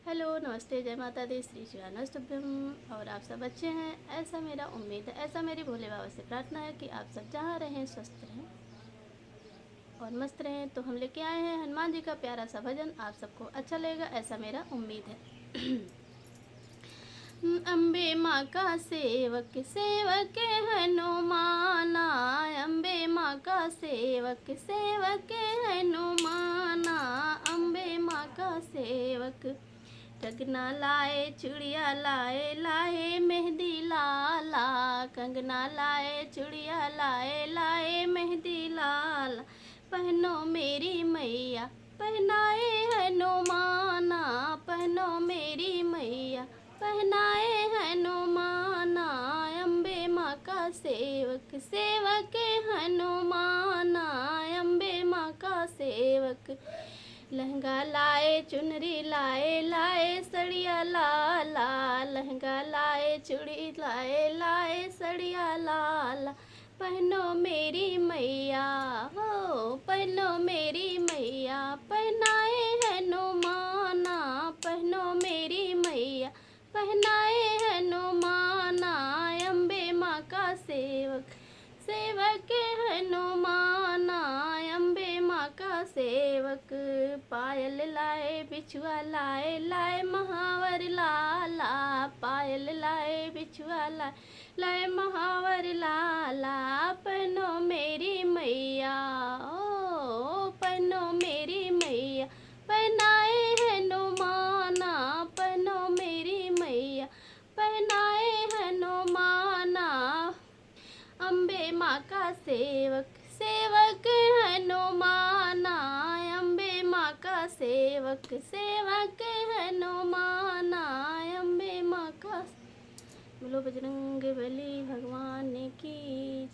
Hello, नमस्ते, जय माता दी, श्री शिवानस्तुभ्यम। और आप सब अच्छे हैं, ऐसा मेरा उम्मीद है, ऐसा मेरी भोले बाबा से प्रार्थना है कि आप सब जहाँ रहें स्वस्थ रहें और मस्त रहें। तो हम लेके आए हैं हनुमान जी का प्यारा सा भजन, आप सबको अच्छा लगेगा ऐसा मेरा उम्मीद है। अम्बे माँ का सेवक सेवक हनुमाना, अम्बे माँ का सेवक सेवक हनुमाना, अम्बे माँ का सेवक। कंगना लाए चूड़िया लाए लाए मेहंदी लाला, कंगना लाए चूड़िया लाए लाए मेहंदी लाला, पहनो मेरी मैया पहनाए हनुमाना, पहनो मेरी मैया पहनाए हनुमाना, अम्बे माँ का सेवक सेवक हनुमाना, अम्बे माँ का सेवक। लहंगा लाए चुनरी लाए लाए सड़िया लाला, लहंगा लाए चूड़ी लाए लाए सड़िया लाला, पहनो मेरी मैया हो पहनो मेरी मैया पहनाए हनुमाना, पहनो मेरी मैया पहनाए हनुमाना, अम्बे माँ का सेवक सेवक हनुमाना, अम्बे माँ का सेवक। पायल लाए बिछुआ लाए लाए महावर लाला, पायल लाए बिछुआ लाए लाए महावर लाला, पहनो मेरी मैया ओ पहनो मेरी मैया पहनाए हनुमाना, पहनो मेरी मैया पहनाए हनुमाना, अम्बे माँ का सेवक सेवक हनुमाना, अम्बे माँ का सेवक सेवक हनुमाना, अम्बे माँ का। बोलो बजरंग बली भगवान की जय।